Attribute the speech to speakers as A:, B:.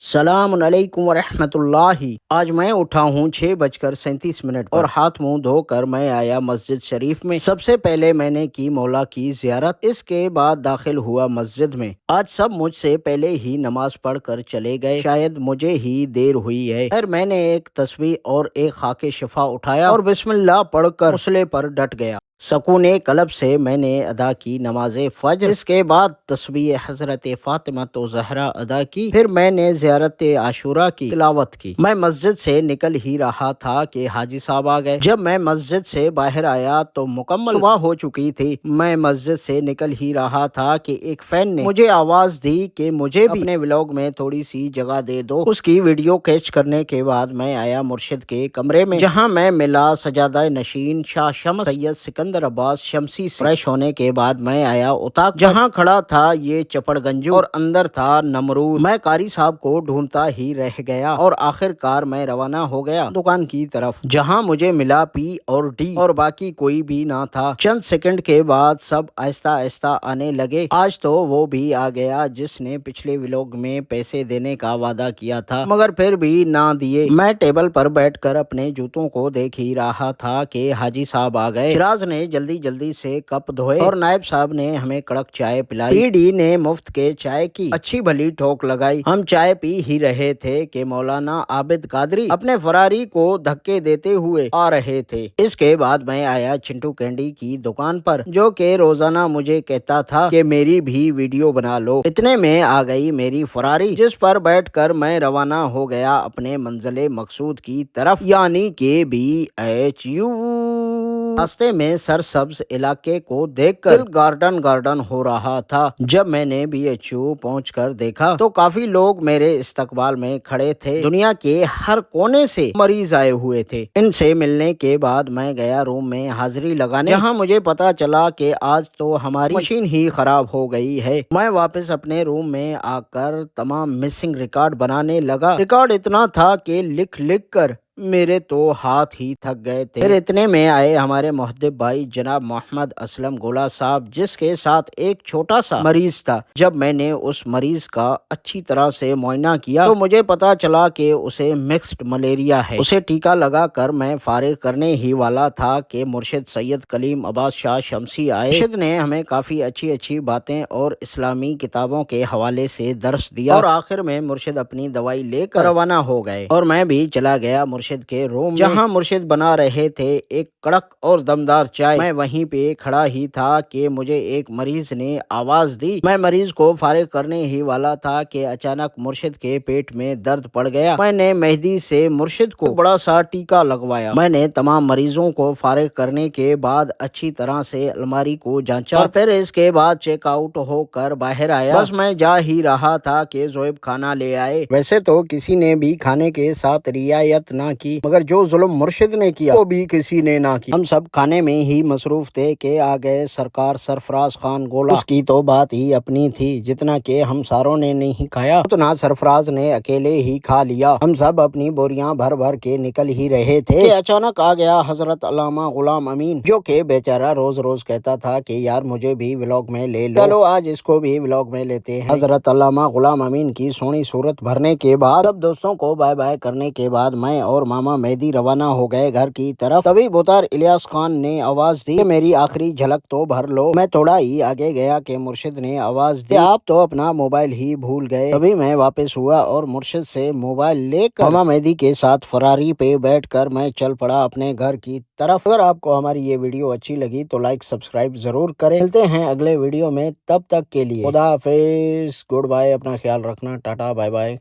A: السلام علیکم ورحمۃ اللہ۔ آج میں اٹھا ہوں 6:37 اور ہاتھ منہ دھو کر میں آیا مسجد شریف میں۔ سب سے پہلے میں نے کی مولا کی زیارت، اس کے بعد داخل ہوا مسجد میں۔ آج سب مجھ سے پہلے ہی نماز پڑھ کر چلے گئے، شاید مجھے ہی دیر ہوئی ہے۔ پھر میں نے ایک تسبیح اور ایک خاک شفا اٹھایا اور بسم اللہ پڑھ کر مصلی پر ڈٹ گیا۔ سکون قلب سے میں نے ادا کی نماز فجر، اس کے بعد تسبیح حضرت فاطمہ زہرا ادا کی، پھر میں نے زیارت عاشورہ کی تلاوت کی۔ میں مسجد سے نکل ہی رہا تھا کہ حاجی صاحب آ گئے۔ جب میں مسجد سے باہر آیا تو مکمل صبح ہو چکی تھی۔ میں مسجد سے نکل ہی رہا تھا کہ ایک فین نے مجھے آواز دی کہ مجھے بھی اپنے ولاگ میں تھوڑی سی جگہ دے دو۔ اس کی ویڈیو کیچ کرنے کے بعد میں آیا مرشد کے کمرے میں، جہاں میں ملا سجادہ نشین شاہ شمس سید سکندر عباس شمسی سے۔ فریش ہونے کے بعد میں آیا اتاق، جہاں کھڑا تھا یہ چپڑ گنجو اور اندر تھا نمرود۔ میں قاری صاحب کو ڈھونڈتا ہی رہ گیا اور آخر کار میں روانہ ہو گیا دکان کی طرف، جہاں مجھے ملا پی اور ڈی اور باقی کوئی بھی نہ تھا۔ چند سیکنڈ کے بعد سب آہستہ آہستہ آنے لگے۔ آج تو وہ بھی آ گیا جس نے پچھلے ولاگ میں پیسے دینے کا وعدہ کیا تھا مگر پھر بھی نہ دیے۔ میں ٹیبل پر بیٹھ کر اپنے جوتوں کو دیکھ ہی رہا تھا کہ حاجی صاحب آ گئے۔ شراز نے جلدی سے کپ دھوئے اور نائب صاحب نے ہمیں کڑک چائے پلائی۔ پی ڈی نے مفت کے چائے کی اچھی بھلی ٹھوک لگائی۔ ہم چائے پی ہی رہے تھے کہ مولانا عابد قادری اپنے فراری کو دھکے دیتے ہوئے آ رہے تھے۔ اس کے بعد میں آیا چنٹو کینڈی کی دکان پر، جو کہ روزانہ مجھے کہتا تھا کہ میری بھی ویڈیو بنا لو۔ اتنے میں آ گئی میری فراری، جس پر بیٹھ کر میں روانہ ہو گیا اپنے منزل مقصود کی طرف، یعنی کہ BHU۔ راستے میں سرسبز علاقے کو دیکھ کر دل گارڈن ہو رہا تھا۔ جب میں نے BHU پہنچ کر دیکھا تو کافی لوگ میرے استقبال میں کھڑے تھے۔ دنیا کے ہر کونے سے مریض آئے ہوئے تھے۔ ان سے ملنے کے بعد میں گیا روم میں حاضری لگانے، جہاں مجھے پتا چلا کہ آج تو ہماری مشین ہی خراب ہو گئی ہے۔ میں واپس اپنے روم میں آ کر تمام مسنگ ریکارڈ بنانے لگا۔ ریکارڈ اتنا تھا کہ لکھ کر میرے تو ہاتھ ہی تھک گئے تھے۔ پھر اتنے میں آئے ہمارے محتب بھائی جناب محمد اسلم گولا صاحب، جس کے ساتھ ایک چھوٹا سا مریض تھا۔ جب میں نے اس مریض کا اچھی طرح سے معائنہ کیا تو مجھے پتا چلا کہ اسے مکسڈ ملیریا ہے۔ اسے ٹیکا لگا کر میں فارغ کرنے ہی والا تھا کہ مرشد سید کلیم عباس شاہ شمسی آئے۔ مرشد نے ہمیں کافی اچھی باتیں اور اسلامی کتابوں کے حوالے سے درس دیا اور آخر میں مرشد اپنی دوائی لے کر روانہ ہو گئے اور میں بھی چلا گیا مرشد کے روم، جہاں مرشد بنا رہے تھے ایک کڑک اور دمدار چائے۔ میں وہیں پہ کھڑا ہی تھا کہ مجھے ایک مریض نے آواز دی۔ میں مریض کو فارغ کرنے ہی والا تھا کہ اچانک مرشد کے پیٹ میں درد پڑ گیا۔ میں نے مہدی سے مرشد کو بڑا سا ٹیکا لگوایا۔ میں نے تمام مریضوں کو فارغ کرنے کے بعد اچھی طرح سے الماری کو جانچا اور پھر اس کے بعد چیک آؤٹ ہو کر باہر آیا۔ بس میں جا ہی رہا تھا کہ زویب کھانا لے آئے۔ ویسے تو کسی نے بھی کھانے کے ساتھ رعایت نہ کی، مگر جو ظلم مرشد نے کیا وہ بھی کسی نے نہ کی۔ ہم سب کھانے میں ہی مصروف تھے کہ آ گئے سرکار سرفراز خان گولا۔ اس کی تو بات ہی اپنی تھی، جتنا کہ ہم ساروں نے نہیں کھایا اتنا سرفراز نے اکیلے ہی کھا لیا۔ ہم سب اپنی بوریاں بھر کے نکل ہی رہے تھے کہ اچانک آ گیا حضرت علامہ غلام امین، جو کہ بیچارہ روز کہتا تھا کہ یار مجھے بھی ولاگ میں لے لو، چلو آج اس کو بھی ولاگ میں لیتے ہیں۔ حضرت علامہ غلام امین کی سونی صورت بھرنے کے بعد سب دوستوں کو بائے بائے کرنے کے بعد میں اور ماما مہدی روانہ ہو گئے گھر کی طرف۔ تبھی بوتار الیاس خان نے آواز دی کہ میری آخری جھلک تو بھر لو۔ میں تھوڑا ہی آگے گیا کہ مرشد نے آواز دی آپ تو اپنا موبائل ہی بھول گئے۔ تبھی میں واپس ہوا اور مرشد سے موبائل لے کر ماما مہدی کے ساتھ فراری پہ بیٹھ کر میں چل پڑا اپنے گھر کی طرف۔ اگر آپ کو ہماری یہ ویڈیو اچھی لگی تو لائک سبسکرائب ضرور کریں۔ ملتے ہیں اگلے ویڈیو میں، تب تک کے لیے خدا حافظ، گڈ بائے، اپنا خیال رکھنا، ٹاٹا بائے بائے۔